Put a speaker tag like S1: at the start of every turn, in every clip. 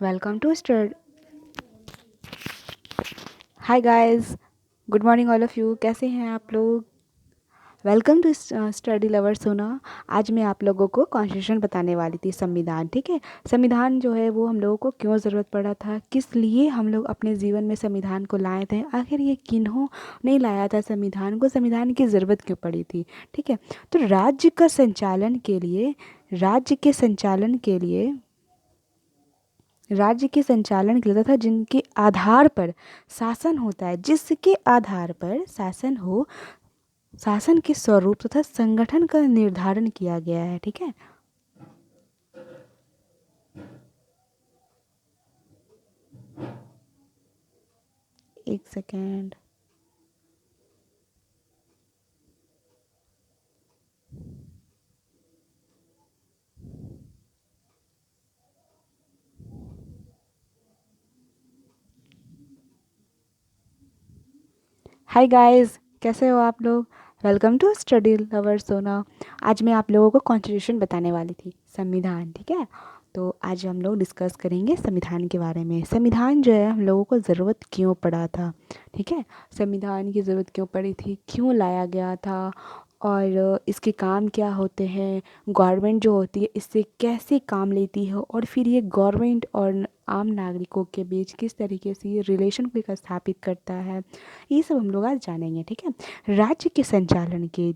S1: Welcome to Stud. Hi guys, good morning all of you. कैसे हैं आप लोग? वेलकम टू स्टडी लवर सोना। आज मैं आप लोगों को कॉन्स्टिट्यूशन बताने वाली थी, संविधान। ठीक है, संविधान जो है वो हम लोगों को क्यों ज़रूरत पड़ा था, किस लिए हम लोग अपने जीवन में संविधान को लाए थे, आखिर ये किन्हों नहीं लाया था संविधान को, संविधान की ज़रूरत क्यों पड़ी थी। ठीक है, तो राज्य के संचालन के लिए तथा जिनके आधार पर शासन होता है, जिसके आधार पर शासन हो, शासन के स्वरूप तथा संगठन का निर्धारण किया गया है। ठीक है, एक सेकेंड। हाय गाइस, कैसे हो आप लोग? वेलकम टू स्टडी लवर सोना। आज मैं आप लोगों को कॉन्स्टिट्यूशन बताने वाली थी, संविधान। ठीक है, तो आज हम लोग डिस्कस करेंगे संविधान के बारे में। संविधान जो है हम लोगों को ज़रूरत क्यों पड़ा था। ठीक है, संविधान की ज़रूरत क्यों पड़ी थी, क्यों लाया गया था, और इसके काम क्या होते हैं, गवर्नमेंट जो होती है इससे कैसे काम लेती है, और फिर ये गवर्नमेंट और आम नागरिकों के बीच किस तरीके से ये रिलेशन को स्थापित करता है, ये सब हम लोग आज जानेंगे। ठीक है, राज्य के संचालन के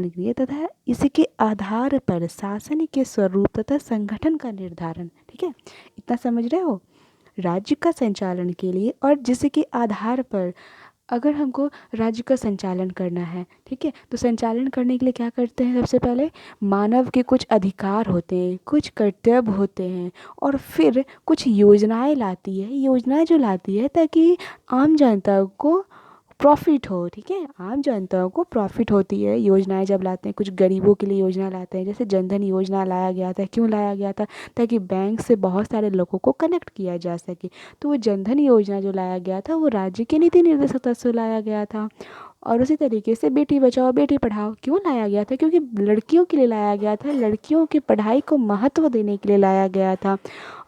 S1: लिए तथा इसके आधार पर शासन के स्वरूप तथा संगठन का निर्धारण। ठीक है, इतना समझ रहे हो? राज्य का संचालन के लिए और जिसके आधार पर, अगर हमको राज्य का संचालन करना है, ठीक है, तो संचालन करने के लिए क्या करते हैं? सबसे पहले मानव के कुछ अधिकार होते हैं, कुछ कर्तव्य होते हैं, और फिर कुछ योजनाएं लाती है, योजनाएं जो लाती है ताकि आम जनता को प्रॉफिट हो। ठीक है, आम जनताओं को प्रॉफिट होती है योजनाएं जब लाते हैं। कुछ गरीबों के लिए योजना लाते हैं, जैसे जनधन योजना लाया गया था। क्यों लाया गया था? ताकि बैंक से बहुत सारे लोगों को कनेक्ट किया जा सके। तो वो जनधन योजना जो लाया गया था वो राज्य के नीति निर्देशक से लाया गया था। और उसी तरीके से बेटी बचाओ बेटी पढ़ाओ क्यों लाया गया था? क्योंकि लड़कियों के लिए लाया गया था, लड़कियों की पढ़ाई को महत्व देने के लिए लाया गया था।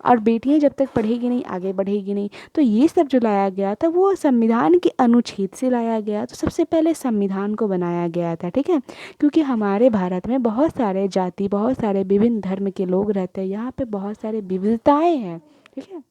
S1: और बेटियां जब तक पढ़ेगी नहीं, आगे बढ़ेगी नहीं। तो ये सब जो लाया गया था वो संविधान के अनुच्छेद से लाया गया। तो सबसे पहले संविधान को बनाया गया था। ठीक है, क्योंकि हमारे भारत में बहुत सारे जाति, बहुत सारे विभिन्न धर्म के लोग रहते हैं, यहाँ पे बहुत सारे विविधताएं हैं। ठीक है,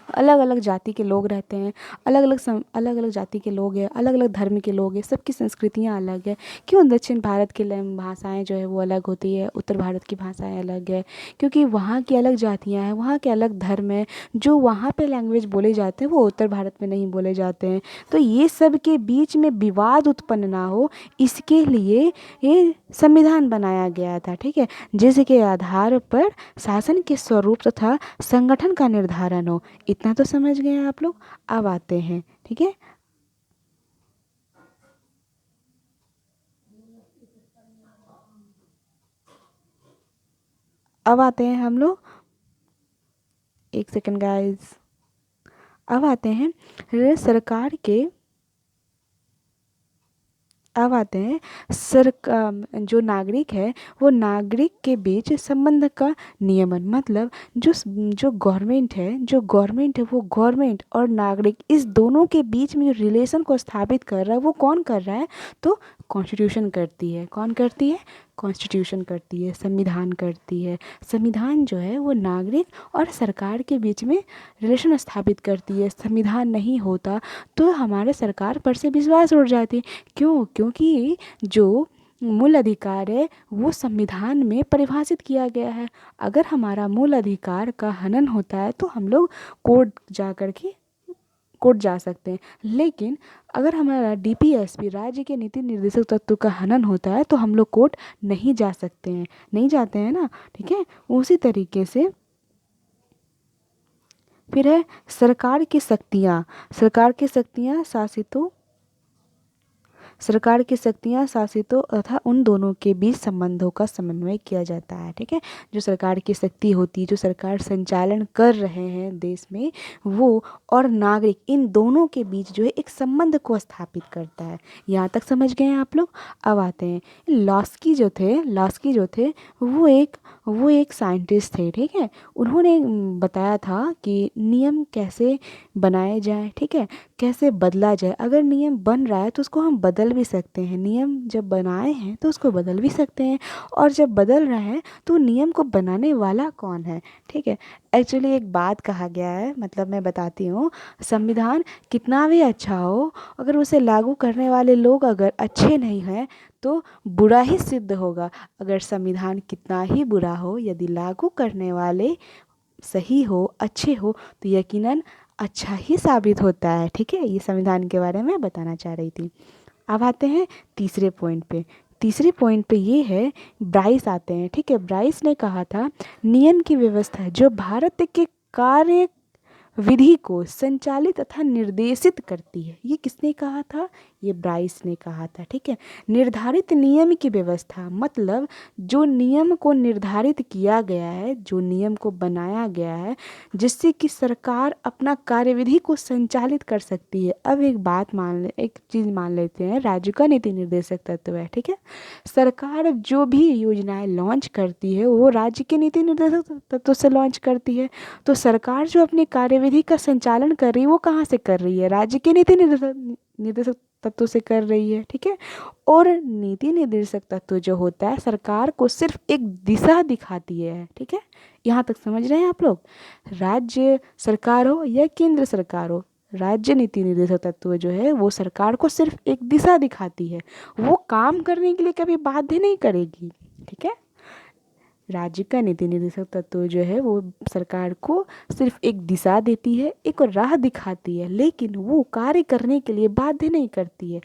S1: अलग अलग जाति के लोग रहते हैं, अलग अलग जाति के लोग हैं, अलग अलग धर्म के लोग हैं, सबकी संस्कृतियाँ अलग है। क्यों दक्षिण भारत की भाषाएं जो है वो अलग होती है, उत्तर भारत की भाषाएं अलग है, क्योंकि वहाँ की अलग जातियाँ हैं, वहाँ के अलग धर्म है। जो वहाँ पे लैंग्वेज बोले जाते हैं वो उत्तर भारत में नहीं बोले जाते हैं। तो ये सब के बीच में विवाद उत्पन्न ना हो, इसके लिए ये संविधान बनाया गया था। ठीक है, जिसके आधार पर शासन के स्वरूप तथा संगठन का निर्धारण हो। इतना तो समझ गए आप लोग। अब आते हैं, ठीक है, अब आते हैं हम लोग, एक सेकंड गाइस। अब आते हैं सरकार के, अब आते हैं सरकार, जो नागरिक है वो नागरिक के बीच संबंध का नियमन। मतलब जो गवर्नमेंट है वो गवर्नमेंट और नागरिक, इस दोनों के बीच में जो रिलेशन को स्थापित कर रहा है वो कौन कर रहा है? तो कॉन्स्टिट्यूशन करती है। कौन करती है? कॉन्स्टिट्यूशन करती है, संविधान करती है। संविधान जो है वो नागरिक और सरकार के बीच में रिलेशन स्थापित करती है। संविधान नहीं होता तो हमारे सरकार पर से विश्वास उठ जाती। क्यों? क्योंकि जो मूल अधिकार है वो संविधान में परिभाषित किया गया है। अगर हमारा मूल अधिकार का हनन होता है तो हम लोग कोर्ट जा सकते हैं। लेकिन अगर हमारा डीपीएसपी, राज्य के नीति निर्देशक तत्व का हनन होता है तो हम लोग कोर्ट नहीं जा सकते हैं, नहीं जाते हैं ना। ठीक है, उसी तरीके से फिर है सरकार की शक्तियाँ शासितों सरकार की शक्तियाँ शासितों तथा उन दोनों के बीच संबंधों का समन्वय किया जाता है। ठीक है, जो सरकार की शक्ति होती है, जो सरकार संचालन कर रहे हैं देश में, वो और नागरिक, इन दोनों के बीच जो है एक संबंध को स्थापित करता है। यहाँ तक समझ गए हैं आप लोग। अब आते हैं लॉस्की जो थे वो एक वो एक साइंटिस्ट थे, ठीक है। उन्होंने बताया था कि नियम कैसे बनाए जाए, ठीक है, कैसे बदला जाए। अगर नियम बन रहा है तो उसको हम बदल भी सकते हैं, नियम जब बनाए हैं तो उसको बदल भी सकते हैं, और जब बदल रहा है तो नियम को बनाने वाला कौन है, ठीक है। एक्चुअली एक बात कहा गया है, मतलब मैं बताती हूँ, संविधान कितना भी अच्छा हो, अगर उसे लागू करने वाले लोग अगर अच्छे नहीं हैं तो बुरा ही सिद्ध होगा। अगर संविधान कितना ही बुरा हो, यदि लागू करने वाले सही हो, अच्छे हो, तो यकीनन अच्छा ही साबित होता है, ठीक है। ये संविधान के बारे में बताना चाह रही थी। अब आते हैं तीसरे पॉइंट पे। तीसरे पॉइंट पे ये है, ब्राइस आते हैं, ठीक है। ब्राइस ने कहा था नियम की व्यवस्था जो भारत के कार्य विधि को संचालित तथा निर्देशित करती है। ये किसने कहा था? ये ब्राइस ने कहा था, ठीक है। निर्धारित नियम की व्यवस्था मतलब जो नियम को निर्धारित किया गया है, जो नियम को बनाया गया है, जिससे कि सरकार अपना कार्यविधि को संचालित कर सकती है। अब एक बात मान ले, एक चीज़ मान लेते हैं, राज्य का नीति निर्देशक तत्व है, ठीक है। सरकार जो भी योजनाएं लॉन्च करती है वो राज्य के नीति निर्देशक तत्व से लॉन्च करती है। तो सरकार जो अपनी कार्यविधि का संचालन कर रही है वो कहाँ से कर रही है? राज्य के नीति निर्देशक निर्देशक तत्व से कर रही है, ठीक है। और नीति निर्देशक तत्व जो होता है सरकार को सिर्फ एक दिशा दिखाती है, ठीक है। यहाँ तक समझ रहे हैं आप लोग? राज्य सरकार हो या केंद्र सरकार हो, राज्य नीति निर्देशक तत्व जो है वो सरकार को सिर्फ एक दिशा दिखाती है, वो काम करने के लिए कभी बाध्य नहीं करेगी, ठीक है। राज्य का नीति निर्देशक तत्व जो है वो सरकार को सिर्फ एक दिशा देती है, एक राह दिखाती है, लेकिन वो कार्य करने के लिए बाध्य नहीं करती है।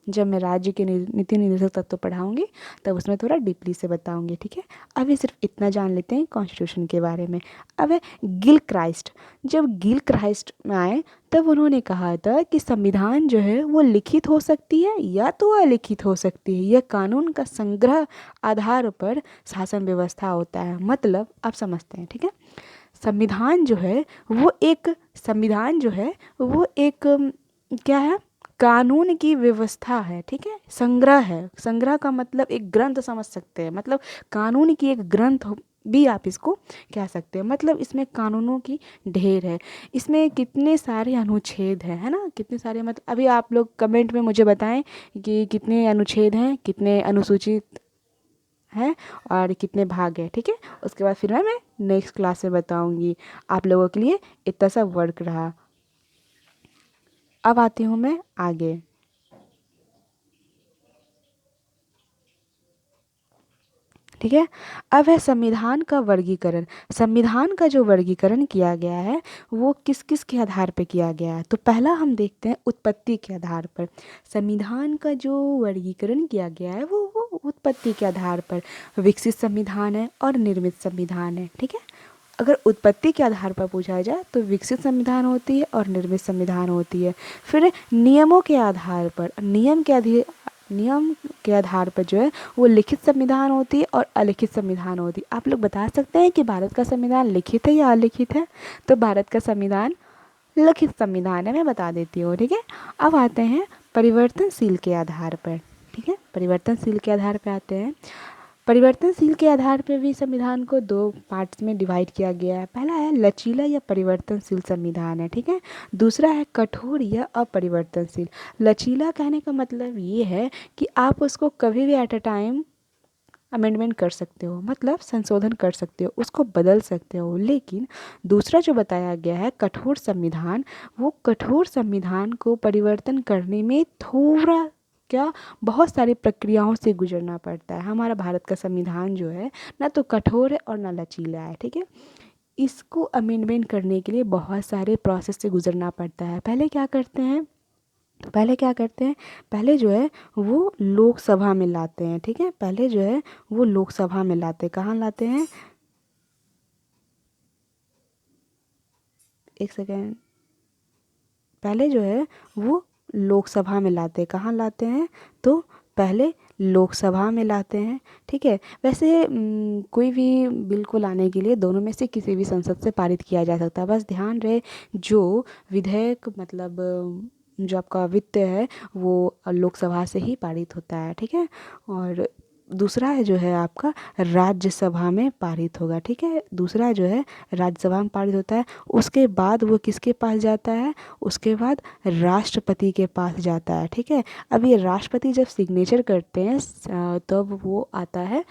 S1: जब मैं राज्य के नीति निर्देशक तत्व पढ़ाऊंगी तब उसमें थोड़ा डीपली से बताऊंगी, ठीक है। अभी सिर्फ इतना जान लेते हैं कॉन्स्टिट्यूशन के बारे में। अब है गिल क्राइस्ट। जब गिल क्राइस्ट में आए तब उन्होंने कहा था कि संविधान जो है वो लिखित हो सकती है या तो अलिखित हो सकती है, यह कानून का संग्रह आधार पर शासन व्यवस्था होता है। मतलब आप समझते हैं, ठीक है। संविधान जो है वो एक संविधान जो है वो एक क्या है? कानून की व्यवस्था है, ठीक है। संग्रह है, संग्रह का मतलब एक ग्रंथ समझ सकते हैं, मतलब कानून की एक ग्रंथ भी आप इसको कह सकते हैं। मतलब इसमें कानूनों की ढेर है, इसमें कितने सारे अनुच्छेद हैं, है ना, कितने सारे। मतलब अभी आप लोग कमेंट में मुझे बताएं कि कितने अनुच्छेद हैं, कितने अनुसूचित हैं और कितने भाग हैं, ठीक है। उसके बाद फिर मैं नेक्स्ट क्लास में बताऊंगी। आप लोगों के लिए इतना सा वर्क रहा। अब आती हूँ मैं आगे, ठीक है। अब है संविधान का वर्गीकरण। संविधान का जो वर्गीकरण किया गया है वो किस किस के आधार पर किया गया है? तो पहला हम देखते हैं उत्पत्ति के आधार पर। संविधान का जो वर्गीकरण किया गया है वो उत्पत्ति के आधार पर। विकसित संविधान है और निर्मित संविधान है, ठीक है। अगर उत्पत्ति के आधार पर पूछा जाए तो विकसित संविधान होती है और निर्मित संविधान होती है। फिर नियमों के आधार पर, नियम के आधार पर जो है वो लिखित संविधान होती है और अलिखित संविधान होती है। आप लोग बता सकते हैं कि भारत का संविधान लिखित है या अलिखित है? तो भारत का संविधान लिखित संविधान है, मैं बता देती हूँ, ठीक है। अब आते हैं परिवर्तनशील के आधार पर, ठीक है। परिवर्तनशील के आधार पर आते हैं। परिवर्तनशील के आधार पर भी संविधान को दो पार्ट्स में डिवाइड किया गया है। पहला है लचीला या परिवर्तनशील संविधान है, ठीक है। दूसरा है कठोर या अपरिवर्तनशील। लचीला कहने का मतलब ये है कि आप उसको कभी भी एट अ टाइम अमेंडमेंट कर सकते हो, मतलब संशोधन कर सकते हो, उसको बदल सकते हो। लेकिन दूसरा जो बताया गया है कठोर संविधान, वो कठोर संविधान को परिवर्तन करने में थोड़ा क्या बहुत सारी प्रक्रियाओं से गुजरना पड़ता है। हमारा भारत का संविधान जो है ना तो कठोर है और ना लचीला है, ठीक है। इसको अमेंडमेंट करने के लिए बहुत सारे प्रोसेस से गुजरना पड़ता है। पहले जो है वो लोकसभा में लाते हैं, ठीक है। पहले जो है वो लोकसभा में लाते हैं। कहाँ लाते हैं? एक सेकेंड। पहले जो है वो लोकसभा में लाते हैं। कहाँ लाते हैं? तो पहले लोकसभा में लाते हैं, ठीक है। वैसे कोई भी बिल को लाने के लिए दोनों में से किसी भी संसद से पारित किया जा सकता है। बस ध्यान रहे जो विधेयक मतलब जो आपका वित्त है वो लोकसभा से ही पारित होता है, ठीक है। और दूसरा है जो है आपका राज्यसभा में पारित होगा, ठीक है। दूसरा जो है राज्यसभा में पारित होता है, उसके बाद वो किसके पास जाता है, उसके बाद राष्ट्रपति के पास जाता है, ठीक है। अब ये राष्ट्रपति जब सिग्नेचर करते हैं तब वो आता है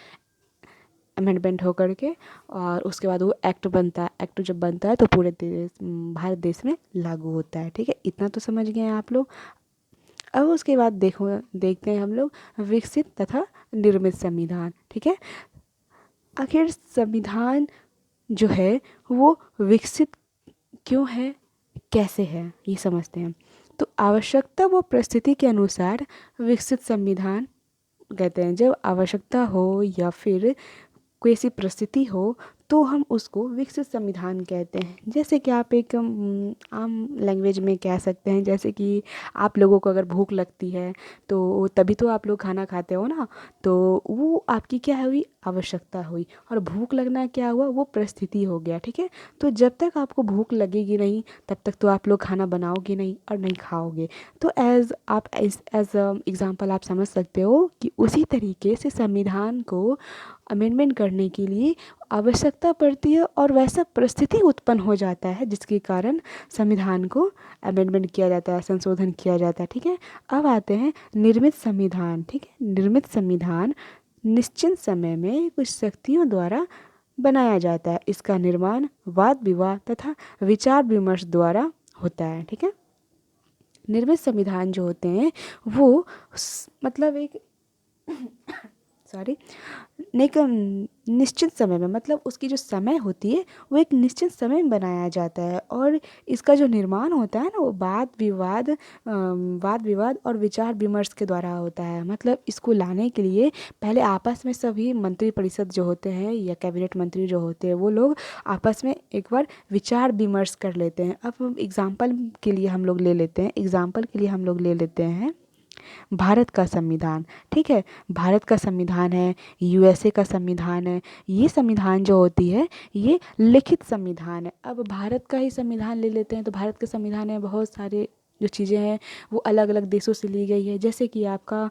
S1: अमेंडमेंट होकर के, और उसके बाद वो एक्ट बनता है। एक्ट जब बनता है तो पूरे देश, भारत देश में लागू होता है, ठीक है। इतना तो समझ गए हैं आप लोग। अब उसके बाद देखते हैं हम लोग विकसित तथा निर्मित संविधान, ठीक है। आखिर संविधान जो है वो विकसित क्यों है, कैसे है, ये समझते हैं। तो आवश्यकता व परिस्थिति के अनुसार विकसित संविधान कहते हैं। जब आवश्यकता हो या फिर कोई ऐसी परिस्थिति हो तो हम उसको विकसित संविधान कहते हैं। जैसे कि आप एक आम लैंग्वेज में कह सकते हैं, जैसे कि आप लोगों को अगर भूख लगती है तो तभी तो आप लोग खाना खाते हो ना, तो वो आपकी क्या हुई, आवश्यकता हुई। और भूख लगना क्या हुआ, वो परिस्थिति हो गया, ठीक है। तो जब तक आपको भूख लगेगी नहीं तब तक तो आप लोग खाना बनाओगे नहीं और नहीं खाओगे। तो एज एग्जाम्पल आप समझ सकते हो कि उसी तरीके से संविधान को अमेंडमेंट करने के लिए आवश्यकता पड़ती है और वैसा परिस्थिति उत्पन्न हो जाता है जिसके कारण संविधान को अमेंडमेंट किया जाता है, संशोधन किया जाता है, ठीक है। अब आते हैं निर्मित संविधान, ठीक है। निर्मित संविधान निश्चित समय में कुछ शक्तियों द्वारा बनाया जाता है। इसका निर्माण वाद विवाद तथा विचार विमर्श द्वारा होता है, ठीक है। निर्मित संविधान जो होते हैं वो मतलब एक सॉरी एक निश्चित समय में, मतलब उसकी जो समय होती है वो एक निश्चित समय में बनाया जाता है, और इसका जो निर्माण होता है ना वो वाद विवाद और विचार विमर्श के द्वारा होता है। मतलब इसको लाने के लिए पहले आपस में सभी मंत्री परिषद जो होते हैं या कैबिनेट मंत्री जो होते हैं वो लोग आपस में एक बार विचार विमर्श कर लेते हैं। अब एग्जाम्पल के लिए हम लोग ले लेते हैं भारत का संविधान, ठीक है। भारत का संविधान है, यूएसए का संविधान है। ये संविधान जो होती है ये लिखित संविधान है। अब भारत का ही संविधान ले लेते हैं तो भारत के संविधान में बहुत सारे जो चीज़ें हैं वो अलग अलग देशों से ली गई है। जैसे कि आपका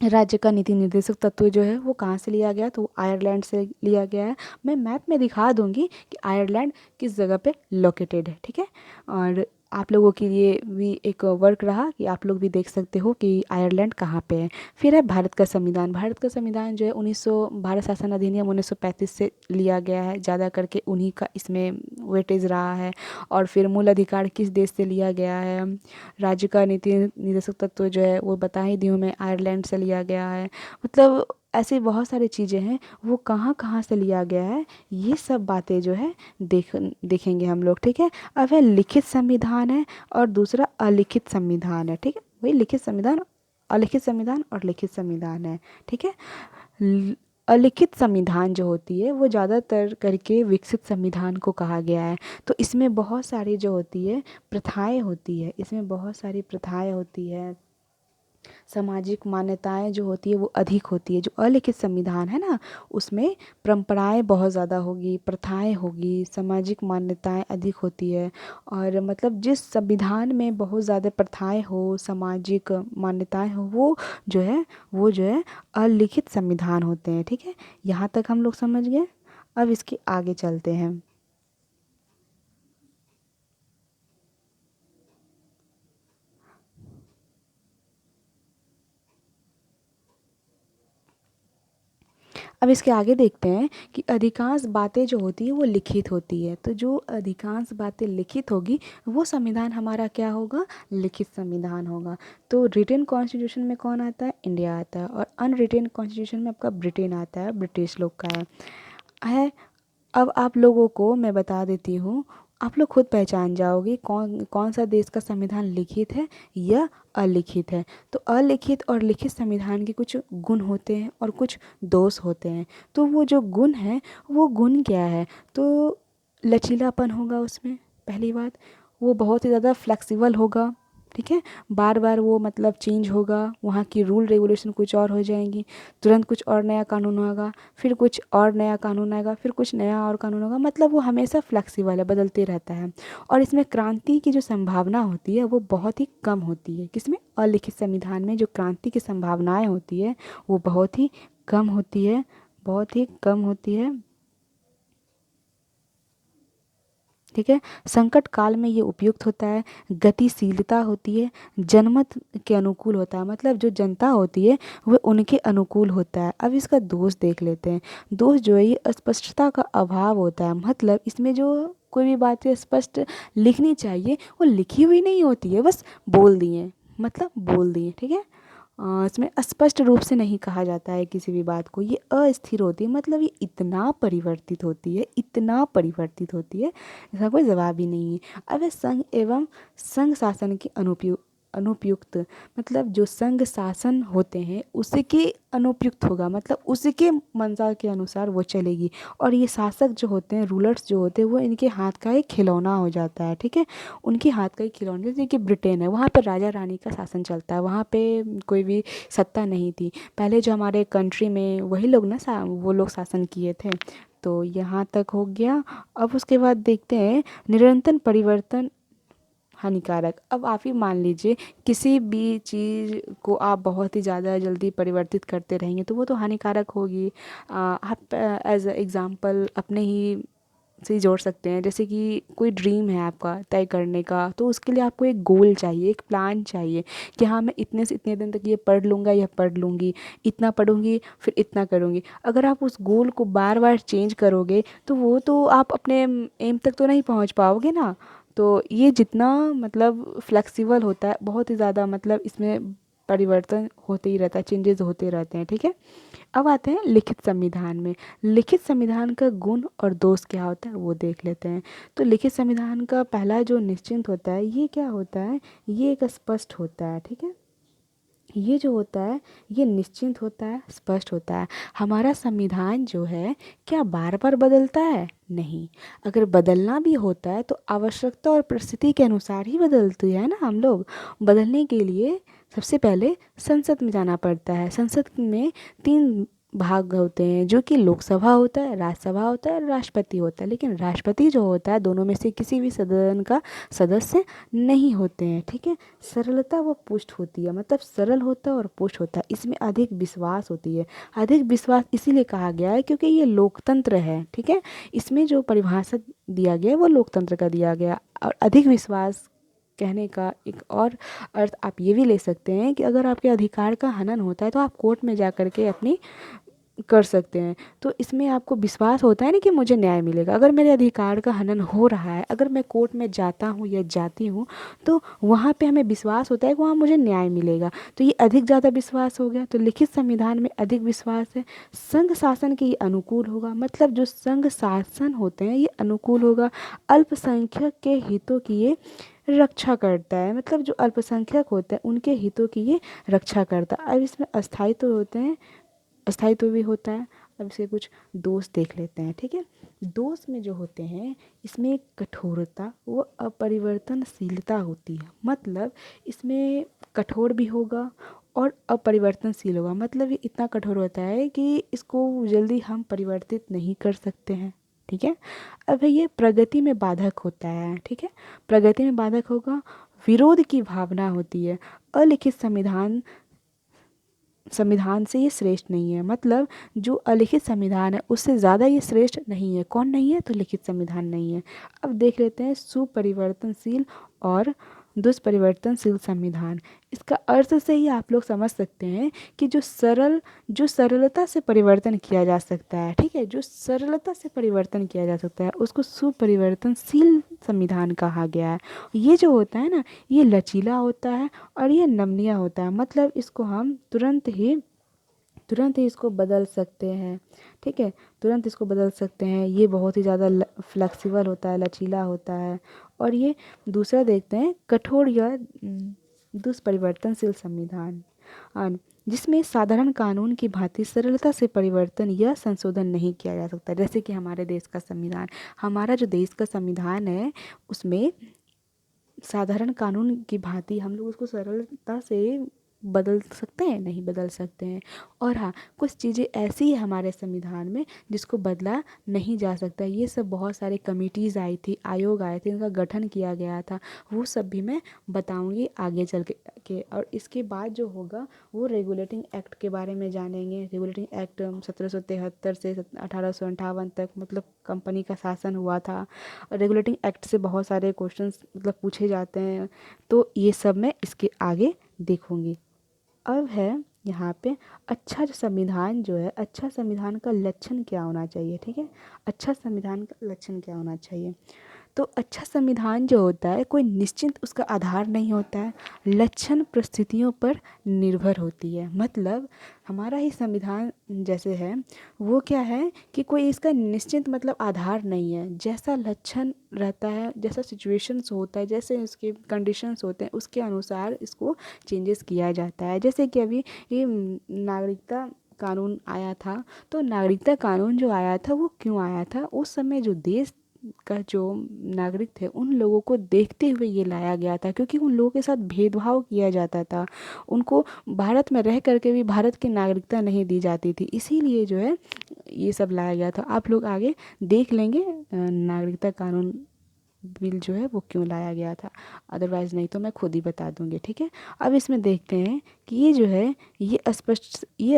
S1: राज्य का नीति निर्देशक तत्व जो है वो कहाँ से लिया गया, तो आयरलैंड से लिया गया है। मैं मैप में दिखा दूंगी कि आयरलैंड किस जगह पे लोकेटेड है, ठीक है। और आप लोगों के लिए भी एक वर्क रहा कि आप लोग भी देख सकते हो कि आयरलैंड कहाँ पे है। फिर है भारत का संविधान। भारत का संविधान जो है 1900 भारत शासन अधिनियम 1935 से लिया गया है, ज़्यादा करके उन्हीं का इसमें वेटेज रहा है। और फिर मूल अधिकार किस देश से लिया गया है, राज्य का नीति निर्देशक तत्व जो है वो बता ही दी हूँ मैं, आयरलैंड से लिया गया है। मतलब ऐसी बहुत सारी चीज़ें हैं वो कहाँ कहाँ से लिया गया है, ये सब बातें जो है देखेंगे हम लोग, ठीक है। अब है लिखित संविधान है और दूसरा अलिखित संविधान है, ठीक है। वही लिखित संविधान, अलिखित संविधान और लिखित संविधान है, ठीक है। अलिखित संविधान जो होती है वो ज़्यादातर करके विकसित संविधान को कहा गया है। तो इसमें बहुत सारी जो होती है प्रथाएं होती है, इसमें बहुत सारी प्रथाएं होती है, सामाजिक मान्यताएं जो होती है वो अधिक होती है। जो अलिखित संविधान है ना उसमें परंपराएं बहुत ज़्यादा होगी, प्रथाएं होगी, सामाजिक मान्यताएं अधिक होती है। और मतलब जिस संविधान में बहुत ज़्यादा प्रथाएं हो, सामाजिक मान्यताएं हो, वो जो है अलिखित संविधान होते हैं, ठीक है। यहाँ तक हम लोग समझ गए। अब इसके आगे चलते हैं। अब इसके आगे देखते हैं कि अधिकांश बातें जो होती है वो लिखित होती है। तो जो अधिकांश बातें लिखित होगी वो संविधान हमारा क्या होगा, लिखित संविधान होगा। तो रिटन कॉन्स्टिट्यूशन में कौन आता है, इंडिया आता है। और अनरिटन कॉन्स्टिट्यूशन में आपका ब्रिटेन आता है, ब्रिटिश लोग का है। अब आप लोगों को मैं बता देती हूँ, आप लोग खुद पहचान जाओगे कौन कौन सा देश का संविधान लिखित है या अलिखित है। तो अलिखित और लिखित संविधान के कुछ गुण होते हैं और कुछ दोष होते हैं। तो वो जो गुण है वो गुण क्या है, तो लचीलापन होगा उसमें, पहली बात। वो बहुत ही ज़्यादा फ्लेक्सिबल होगा, ठीक है। बार बार वो मतलब चेंज होगा, वहाँ की रूल रेगुलेशन कुछ और हो जाएंगी, तुरंत कुछ और नया कानून होगा, फिर कुछ और नया कानून आएगा, फिर कुछ नया और कानून होगा, मतलब वो हमेशा फ्लेक्सिबल है, बदलते रहता है। और इसमें क्रांति की जो संभावना होती है वो बहुत ही कम होती है। किसमें? अलिखित संविधान में जो क्रांति की संभावनाएं होती है वो बहुत ही कम होती है, बहुत ही कम होती है। ठीक है। संकट काल में ये उपयुक्त होता है, गतिशीलता होती है, जनमत के अनुकूल होता है, मतलब जो जनता होती है वह उनके अनुकूल होता है। अब इसका दोष देख लेते हैं। दोष जो है ये स्पष्टता का अभाव होता है, मतलब इसमें जो कोई भी बातें स्पष्ट लिखनी चाहिए वो लिखी हुई नहीं होती है, बस बोल दिए, मतलब बोल दिए। ठीक है। इसमें स्पष्ट रूप से नहीं कहा जाता है किसी भी बात को, ये अस्थिर होती है, मतलब ये इतना परिवर्तित होती है, इतना परिवर्तित होती है, इसका कोई जवाब ही नहीं है। अब ये संघ एवं संघ शासन के अनुपयुक्त, मतलब जो संघ शासन होते हैं उसके अनुपयुक्त होगा, मतलब उसके मंशा के अनुसार वो चलेगी। और ये शासक जो होते हैं, रूलर्स जो होते हैं, वो इनके हाथ का एक खिलौना हो जाता है। ठीक है। उनके हाथ का एक खिलौना, जैसे कि ब्रिटेन है, वहाँ पर राजा रानी का शासन चलता है, वहाँ पे कोई भी सत्ता नहीं थी पहले, जो हमारे कंट्री में वही लोग ना वो लोग शासन किए थे। तो यहाँ तक हो गया। अब उसके बाद देखते हैं निरंतर परिवर्तन हानिकारक। अब आप ही मान लीजिए किसी भी चीज़ को आप बहुत ही ज़्यादा जल्दी परिवर्तित करते रहेंगे तो वो तो हानिकारक होगी। आप एज एग्ज़ाम्पल अपने ही से जोड़ सकते हैं, जैसे कि कोई ड्रीम है आपका तय करने का, तो उसके लिए आपको एक गोल चाहिए, एक प्लान चाहिए कि हाँ मैं इतने से इतने दिन तक ये पढ़ लूँगा या पढ़ लूँगी, इतना पढ़ूँगी फिर इतना करूँगी। अगर आप उस गोल को बार बार चेंज करोगे तो वो तो आप अपने एम तक तो नहीं पहुँच पाओगे ना। तो ये जितना मतलब फ्लेक्सिबल होता है, बहुत ही ज़्यादा मतलब इसमें परिवर्तन होते ही रहता है, चेंजेस होते रहते हैं। ठीक है। अब आते हैं लिखित संविधान में। लिखित संविधान का गुण और दोष क्या होता है वो देख लेते हैं। तो लिखित संविधान का पहला जो निश्चिंत होता है ये क्या होता है, ये एक स्पष्ट होता है। ठीक है। ये जो होता है ये निश्चिंत होता है, स्पष्ट होता है। हमारा संविधान जो है क्या बार बार बदलता है? नहीं। अगर बदलना भी होता है तो आवश्यकता और परिस्थिति के अनुसार ही बदलती है ना। हम लोग बदलने के लिए सबसे पहले संसद में जाना पड़ता है। संसद में 3 भाग होते हैं, जो कि लोकसभा होता है, राज्यसभा होता है और राष्ट्रपति होता है। लेकिन राष्ट्रपति जो होता है दोनों में से किसी भी सदन का सदस्य नहीं होते हैं। ठीक है। सरलता व पुष्ट होती है, मतलब सरल होता है और पुष्ट होता है, इसमें अधिक विश्वास होती है। अधिक विश्वास इसीलिए कहा गया है क्योंकि ये लोकतंत्र है। ठीक है। इसमें जो परिभाषा दिया गया है वो लोकतंत्र का दिया गया। और अधिक विश्वास कहने का एक और अर्थ आप ये भी ले सकते हैं कि अगर आपके अधिकार का हनन होता है तो आप कोर्ट में जा कर के अपनी कर सकते हैं। तो इसमें आपको विश्वास होता है ना कि मुझे न्याय मिलेगा। अगर मेरे अधिकार का हनन हो रहा है, अगर मैं कोर्ट में जाता हूँ या जाती हूँ तो वहाँ पे हमें विश्वास होता है कि वहाँ मुझे न्याय मिलेगा। तो ये अधिक ज़्यादा विश्वास हो गया। तो लिखित संविधान में अधिक विश्वास है। संघ शासन के ये अनुकूल होगा, मतलब जो संघ शासन होते हैं ये अनुकूल होगा। अल्पसंख्यक के हितों की ये रक्षा करता है, मतलब जो अल्पसंख्यक होते हैं उनके हितों की ये रक्षा करता है। अब इसमें अस्थायित्व होते हैं, अस्थायित्व भी होता है। अब इसके कुछ दोष देख लेते हैं। ठीक है। दोष में जो होते हैं इसमें कठोरता व अपरिवर्तनशीलता होती है, मतलब इसमें कठोर भी होगा और अपरिवर्तनशील होगा, मतलब ये इतना कठोर होता है कि इसको जल्दी हम परिवर्तित नहीं कर सकते हैं। ठीक है। अब ये प्रगति में बाधक होता है। ठीक है। प्रगति में बाधक होगा। विरोध की भावना होती है। अलिखित संविधान संविधान से ये श्रेष्ठ नहीं है, मतलब जो अलिखित संविधान है उससे ज़्यादा ये श्रेष्ठ नहीं है। कौन नहीं है? तो लिखित संविधान नहीं है। अब देख लेते हैं सुपरिवर्तनशील और दुष्परिवर्तनशील संविधान। इसका अर्थ से ही आप लोग समझ सकते हैं कि जो सरलता से परिवर्तन किया जा सकता है, ठीक है, जो सरलता से परिवर्तन किया जा सकता है उसको सुपरिवर्तनशील संविधान कहा गया है। ये जो होता है ना ये लचीला होता है और ये नमनीय होता है, मतलब इसको हम तुरंत ही इसको बदल सकते हैं। ठीक है। तुरंत इसको बदल सकते हैं। ये बहुत ही ज़्यादा फ्लेक्सिबल होता है, लचीला होता है। और ये दूसरा देखते हैं कठोर या दुष्परिवर्तनशील संविधान, जिसमें साधारण कानून की भांति सरलता से परिवर्तन या संशोधन नहीं किया जा सकता। जैसे कि हमारे देश का संविधान, हमारा जो देश का संविधान है उसमें साधारण कानून की भांति हम लोग उसको सरलता से बदल सकते हैं? नहीं बदल सकते हैं। और हाँ, कुछ चीज़ें ऐसी है हमारे संविधान में जिसको बदला नहीं जा सकता। ये सब बहुत सारे कमिटीज़ आई थी, आयोग आए थे, उनका गठन किया गया था, वो सब भी मैं बताऊंगी आगे चल के। और इसके बाद जो होगा वो रेगुलेटिंग एक्ट के बारे में जानेंगे। रेगुलेटिंग एक्ट 1773 से 1858 तक मतलब कंपनी का शासन हुआ था। रेगुलेटिंग एक्ट से बहुत सारे क्वेश्चंस मतलब पूछे जाते हैं, तो ये सब मैं इसके आगे देखूंगी। अब है यहाँ पे अच्छा जो संविधान जो है, अच्छा संविधान का लक्षण क्या होना चाहिए, ठीक है। अच्छा संविधान का लक्षण क्या होना चाहिए? तो अच्छा संविधान जो होता है कोई निश्चित उसका आधार नहीं होता है, लक्षण परिस्थितियों पर निर्भर होती है। मतलब हमारा ही संविधान जैसे है वो क्या है कि कोई इसका निश्चित मतलब आधार नहीं है। जैसा लक्षण रहता है, जैसा सिचुएशंस होता है, जैसे उसके कंडीशंस होते हैं, उसके अनुसार इसको चेंजेस किया जाता है। जैसे कि अभी ये नागरिकता कानून आया था, तो नागरिकता कानून जो आया था वो क्यों आया था? उस समय जो देश का जो नागरिक थे उन लोगों को देखते हुए ये लाया गया था, क्योंकि उन लोगों के साथ भेदभाव किया जाता था। उनको भारत में रह करके भी भारत की नागरिकता नहीं दी जाती थी, इसीलिए जो है ये सब लाया गया था। आप लोग आगे देख लेंगे नागरिकता कानून बिल जो है वो क्यों लाया गया था, अदरवाइज़ नहीं तो मैं खुद ही बता दूंगी, ठीक है। अब इसमें देखते हैं कि ये जो है ये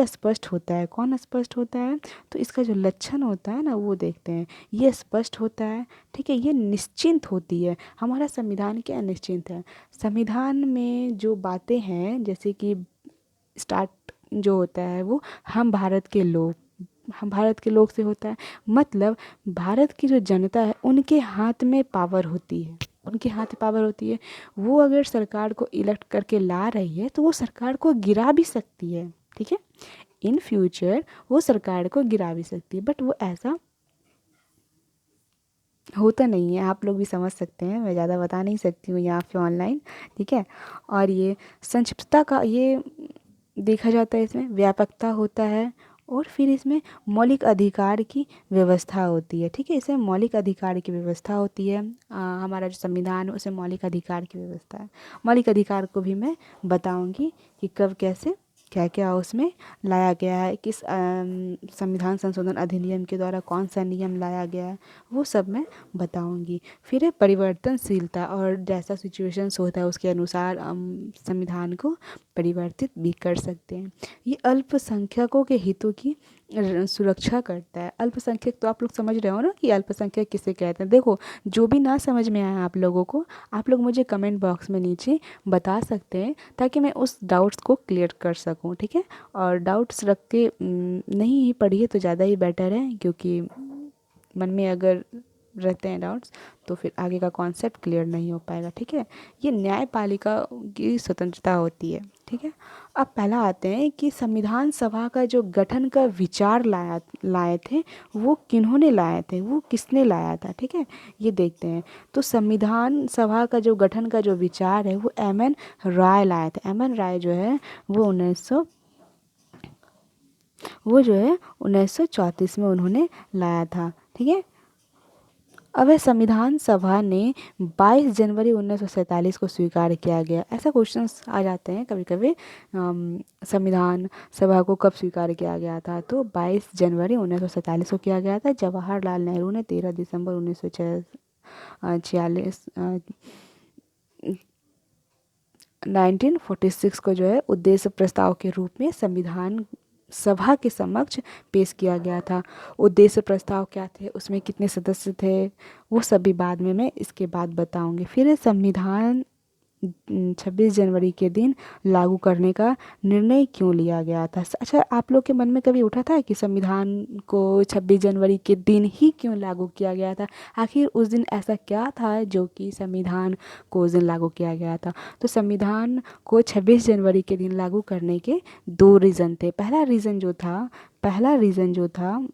S1: स्पष्ट होता है। कौन स्पष्ट होता है? तो इसका जो लक्षण होता है ना वो देखते हैं। ये स्पष्ट होता है, ठीक है। ये निश्चिंत होती है। हमारा संविधान क्या निश्चिंत है? संविधान में जो बातें हैं जैसे कि स्टार्ट जो होता है वो हम भारत के लोग से होता है। मतलब भारत की जो जनता है उनके हाथ में पावर होती है, उनके हाथ में पावर होती है। वो अगर सरकार को इलेक्ट करके ला रही है तो वो सरकार को गिरा भी सकती है, ठीक है। इन फ्यूचर वो सरकार को गिरा भी सकती है, बट वो ऐसा होता नहीं है। आप लोग भी समझ सकते हैं, मैं ज़्यादा बता नहीं सकती हूँ यहाँ पे ऑनलाइन, ठीक है। और ये संक्षिप्तता का ये देखा जाता है, इसमें व्यापकता होता है, और फिर इसमें मौलिक अधिकार की व्यवस्था होती है, ठीक है। इसमें मौलिक अधिकार की व्यवस्था होती है। हमारा जो संविधान है उसमें मौलिक अधिकार की व्यवस्था है। मौलिक अधिकार को भी मैं बताऊंगी कि कब कैसे क्या क्या उसमें लाया गया है, किस संविधान संशोधन अधिनियम के द्वारा कौन सा नियम लाया गया है, वो सब मैं बताऊंगी। फिर है परिवर्तनशीलता, और जैसा सिचुएशंस होता है उसके अनुसार हम संविधान को परिवर्तित भी कर सकते हैं। ये अल्पसंख्यकों के हितों की सुरक्षा करता है। अल्पसंख्यक तो आप लोग समझ रहे हो ना कि अल्पसंख्यक किसे कहते हैं। देखो, जो भी ना समझ में आया आप लोगों को, आप लोग मुझे कमेंट बॉक्स में नीचे बता सकते हैं, ताकि मैं उस डाउट्स को क्लियर कर सकूं, ठीक है। और डाउट्स रख के नहीं ही पढ़िए तो ज़्यादा ही बेटर है, क्योंकि मन में अगर रहते हैं डाउट्स तो फिर आगे का कॉन्सेप्ट क्लियर नहीं हो पाएगा, ठीक है। ये न्यायपालिका की स्वतंत्रता होती है, ठीक है। अब पहला आते हैं कि संविधान सभा का जो गठन का विचार लाए थे वो किन्होंने लाए थे, वो किसने लाया था, ठीक है। ये देखते हैं। तो संविधान सभा का जो गठन का जो विचार है वो एम.एन. राय लाए थे। एम.एन. राय जो है वो 1934 में उन्होंने लाया था, ठीक है। अब है संविधान सभा ने 22 जनवरी 1947 को स्वीकार किया गया। ऐसा क्वेश्चंस आ जाते हैं कभी कभी, संविधान सभा को कब स्वीकार किया गया था? तो 22 जनवरी 1947 को किया गया था। जवाहरलाल नेहरू ने 13 दिसंबर 1946 1946 को जो है उद्देश्य प्रस्ताव के रूप में संविधान सभा के समक्ष पेश किया गया था। उद्देश्य प्रस्ताव क्या थे, उसमें कितने सदस्य थे, वो सभी बाद में मैं इसके बाद बताऊंगी। फिर संविधान 26 जनवरी के दिन लागू करने का निर्णय क्यों लिया गया था? अच्छा, आप लोग के मन में कभी उठा था कि संविधान को 26 जनवरी के दिन ही क्यों लागू किया गया था? आखिर उस दिन ऐसा क्या था जो कि संविधान को उस दिन लागू किया गया था? तो संविधान को 26 जनवरी के दिन लागू करने के दो रीज़न थे। पहला रीज़न जो था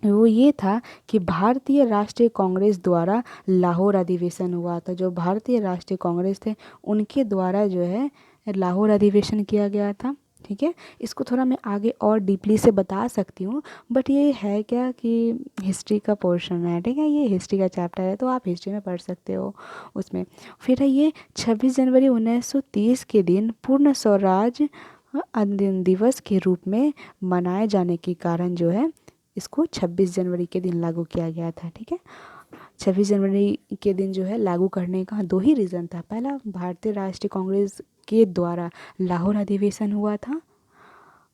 S1: वो ये था कि भारतीय राष्ट्रीय कांग्रेस द्वारा लाहौर अधिवेशन हुआ था। जो भारतीय राष्ट्रीय कांग्रेस थे उनके द्वारा जो है लाहौर अधिवेशन किया गया था, ठीक है। इसको थोड़ा मैं आगे और डीपली से बता सकती हूँ, बट ये है क्या कि हिस्ट्री का पोर्शन है, ठीक है, ये हिस्ट्री का चैप्टर है तो आप हिस्ट्री में पढ़ सकते हो उसमें। फिर है ये 26 जनवरी 1930 के दिन पूर्ण स्वराज दिवस के रूप में मनाए जाने के कारण जो है इसको 26 जनवरी के दिन लागू किया गया था, ठीक है। 26 जनवरी के दिन जो है लागू करने का दो ही रीज़न था। पहला, भारतीय राष्ट्रीय कांग्रेस के द्वारा लाहौर अधिवेशन हुआ था,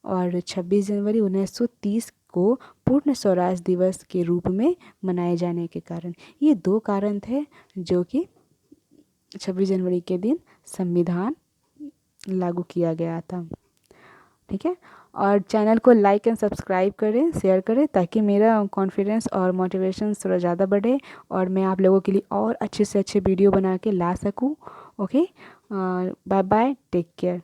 S1: और 26 जनवरी 1930 को पूर्ण स्वराज दिवस के रूप में मनाए जाने के कारण, ये दो कारण थे जो कि 26 जनवरी के दिन संविधान लागू किया गया था, ठीक है। और चैनल को लाइक एंड सब्सक्राइब करें, शेयर करें, ताकि मेरा कॉन्फिडेंस और मोटिवेशन थोड़ा ज़्यादा बढ़े और मैं आप लोगों के लिए और अच्छे से अच्छे वीडियो बना के ला सकूं। Okay, bye bye, take care.